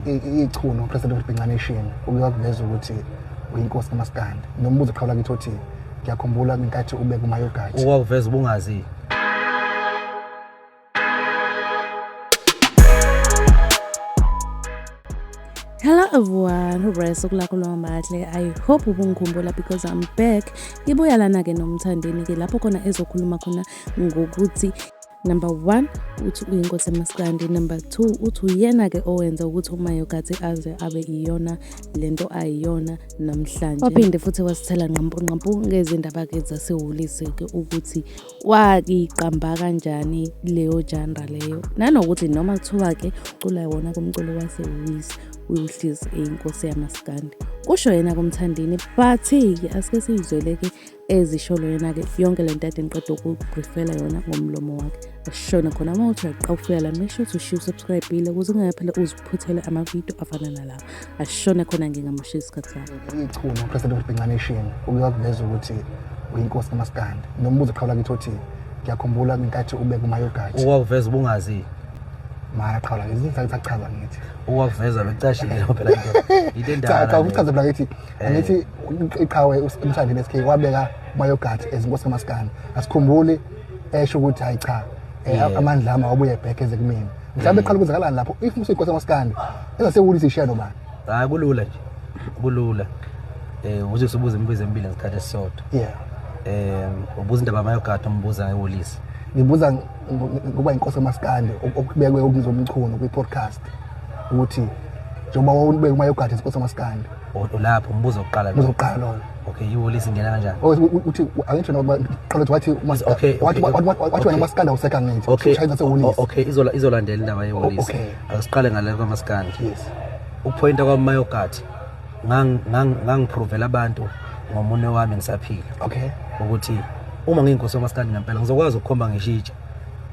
ichuno president of Bhinqa Nation ukuyakuveza ukuthi uyinkosi kaMaskandi. Nombuzo qhawula kithi uthi ngiyakhumbula ngenkathi ube kumayogathi. Uwakuveza ubungazi. Hello everyone, I hope ubungikhumbula because I'm back. Ngibuya lana ke nomthandeni ke lapho khona ezokhuluma khona ngokuthi number 1 uthi uyinkosi eMaskandi, number 2 uthi uyena ke owenza ukuthi umayogathi aze abe iyona lento ayiyona namhlanje. Waphinde futhi wasithela nqampu ngezindaba ke zasehulise ke ukuthi wakiqamba kanjani leyo genre leyo. Nanokuthi noma kuthiwa ke ucula wona kumculo wasehulise uhlezi eyinkosi yaMaskandi. Kusho yena kumthandini but asike sizwele ke ezisholo yena ke yonke lento ade ngiqeda ukubrifela yona ngomlomo wakhe. Ashona khona mawuthi aqawufika la, make sure to subscribe ile ukuze ungaphela uziphuthele ama video afana nalawo. Ashona khona ngingamoshi isikhathi sami. Ichuno president of Bhinqa Nation ukuyakuveza ukuthi uyinkosi kaMaskandi. Nombuzo qhawula kithi uthi ngiyakhumbula ngenkathi ube kumayogathi. Uwakuveza ubungazi. Mara qhawula ngizachaza ngithi. Uwakuveza becashile phela into indaba. Cha uchaza phela ngithi iqhawe umshandini SK wabeka umayogathi ezinkosi kaMaskandi. Asikhumbuli esho ukuthi hayi cha amandla ama wabuye back eze kumina. Mhlawumbe eqala ukwenzakalani lapho if usuyinkosi kaMaskandi ezasewulisa ishiya nobani. Hayi kulula nje. Kulula. Uze usibuze imibuzo emibili ngesikhathi esisodwa. Ubuza indaba amayogathi umbuza ngewulisa. Ngibuza ngoba inkosi kaMaskandi okubekwe ukuzwa umchuno kwi-podcast ukuthi njengoba wawubeka umayogathi inkosi kaMaskandi. Lapho umbuzo oqala lo. Uzoqala lo. Okay, iwulisa ingena kanjani? Uthi angisho noma qala wathi wathi wena Maskandi awuseka ngithi. Okay, izolandela indaba yewulisa. Asiqale ngale kaMaskandi. Yes. Upointa kwaMayogathi ngangiprovela abantu ngomune wami ngisaphila. Okay. Ukuthi uma ngiyinkosi kaMaskandi ngempela ngizokwazi ukukhomba ngishitshe.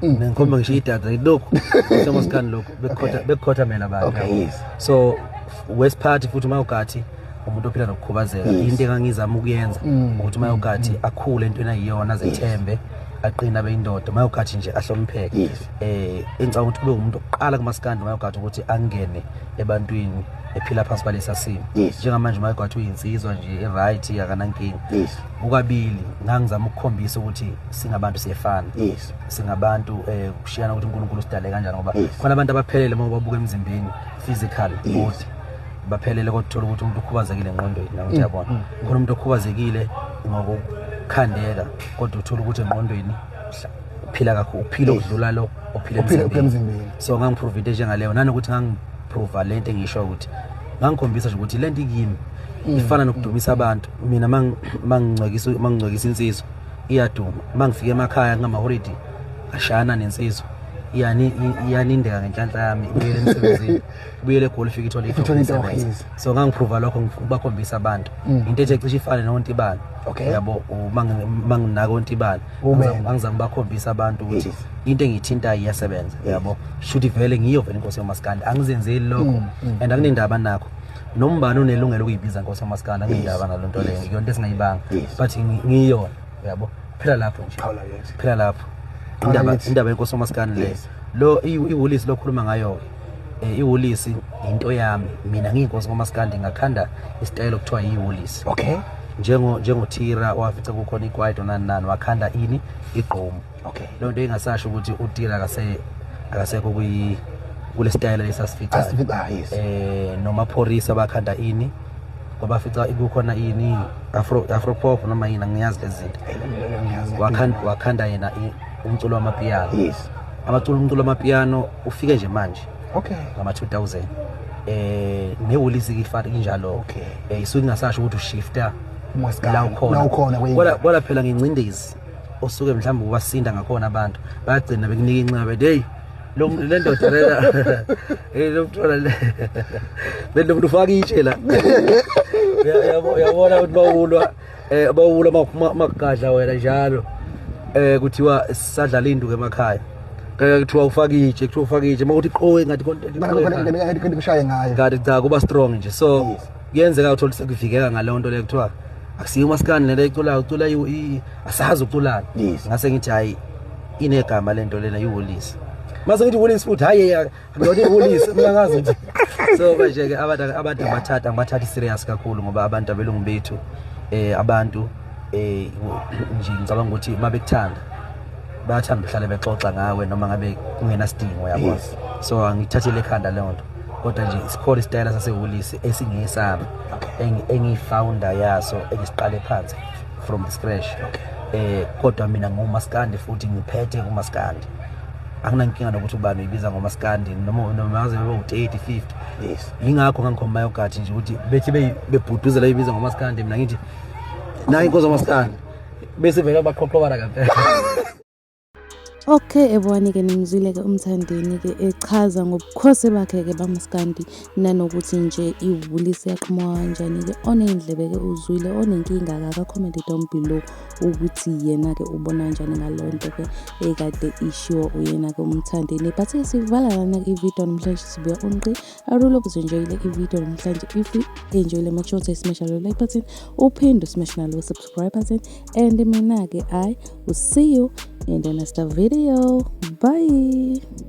Ngikhomba ngishida lokho kaMaskandi lokho bekhothamela abantu. Okay. So West Party futhi umayogathi umuntu ophila nokukhubazeka into engangizama ukuyenza ukuthi umayogathi akhule entweni ayiyona azethembe aqina beyindoda umayogathi nje ahlonipheke. Engicabanga ukuthi kube umuntu oqala kuMaskandi umayogathi ukuthi angene ebantwini ephila phansi balesa simo. Njengamanje umayogathi uyinsizwa nje eright akanankinga. Ukabili ngangizama ukukhombisa ukuthi singabantu siyefana. Singabantu kushiyana ukuthi uNkulunkulu usidale kanjani ngoba khona abantu abaphelele uma babuka emzimbeni physical body baphelele kodwa ukuthi umuntu ukhubazekile engqondweni la uyabona. Khona umuntu okhubazekile ngokukhandeka kodwa uthola ukuthi engqondweni uphila kakhulu uphila ukudlula lo ophila emzimbeni. So ngangiprovide njengaleyo nanokuthi ngangiprova lento engisho ukuthi ngangikhombisa nje ukuthi lento ikimi ifana nokudumisa abantu. Mina mangingcwekisa insizwa iyaduma. Mangifika emakhaya ngama-holiday ashana nensizwa iyanindeka ngenhlanhla yami ibuyele emsebenzini ibuyele egoli fika ithola ithola. So ngangiprova lokho ngibakhombisa abantu into ethi ecishe ifane noNtibane. Yabo manginaka uNtibane ngizama ngibakhombisa abantu ukuthi into engithinta iyasebenza. Yabo should vele ngiyo vele inkosi kaMaskandi angizenzeli lokho and akunendaba nakho nombani unelungelo ukuyibiza inkosi kaMaskandi angendaba nalonto leyo ngiyonto esingayibanga but ngiyona. Yabo phela lapho nje phela lapho indaba yenkosi kaMaskandi le lo iwulisi lokhuluma ngayo. Iwulisi into yami mina ngiyinkosi kaMaskandi ngakhanda isitayile okuthiwa iwulisi. Okay. NjengoTira wafica kukhona iKwaito nani wakhanda ini igqomo. Okay. Lo nto engasasho ukuthi uTira akasekho kule style lesasifica. Noma Phorisa bakhanda ini ngoba fica kukhona ini Afro pop noma yini ngiyazi lezi zinto. Wakhanda yena umculo wamapiano. Umculo wamapiano ufike nje manje. Okay. Ngama 2000. Newulisi ifana kanjalo. Isuke ngasasho ukuthi ushifta la ukhona. Wala phela ngincindezi osuke mhlawumbe ubasinda ngakhona abantu bayagcina bekunika incinga bethi hey le ndoda lela lo mntwana le belo muntu ufaka itshe la. Yabona ukuthi bawulwa magadla wena njalo kuthiwa sadlala induku emakhaya kuthiwa ufaka itshe makuthi qowe ngathi konke kushaye ngayo ngathi cha kuba strong nje. So kuyenzeka uthola sekuvikeka ngalo nto le kuthiwa akusiyo uMaskandi le icula asazi uculana. Ngase ngithi hayi inegama lento lena iwulisi mase ngithi Woolies futhi hayi ngiyoti Woolies mngangazi ukuthi so manje ke abantu angibathathi serious kakhulu ngoba abantu abelungu bethu abantu nje ngicabanga ukuthi mabekuthanda bayathanda ukuhlala bexoxa ngawe noma ngabe kungena sidingo yabo so angithathile ekhanda le nto kodwa nje isikhole istyle saseWoolies esingesami engifounder yaso engisiqale phansi from the scratch kodwa mina ngumaskandi futhi ngiphethe kumaskandi anginankinga nokuthi ubani uyibiza ngomaskandi noma ngaze bebe u80 50 ingakho ngangikhomba yogathi nje ukuthi bethi bebhuduzela uyibiza ngomaskandi mina ngithi nayi inkozo ngomaskandi bese vele baqoqobana kaphela. Okay ebonike nimzile ke umthandeni ke echaza ngobukhosi bakhe ke bamaskandi nanokuthi nje iWoolies yaqhamuka kanjani ke onendlebe ke uzwile onenkinga ka comment down below ukuthi yena ke ubona kanjani ngalonto ke ekade ishiwo uyena ke umthandeni but sivala lana ivideo namhlanje sibuya onqi arulo kuzenjoyile ivideo namhlanje if you enjoy make sure to smash the like button uphinde smash nalo subscribe button and mina ke I will see you in the next video. Bye.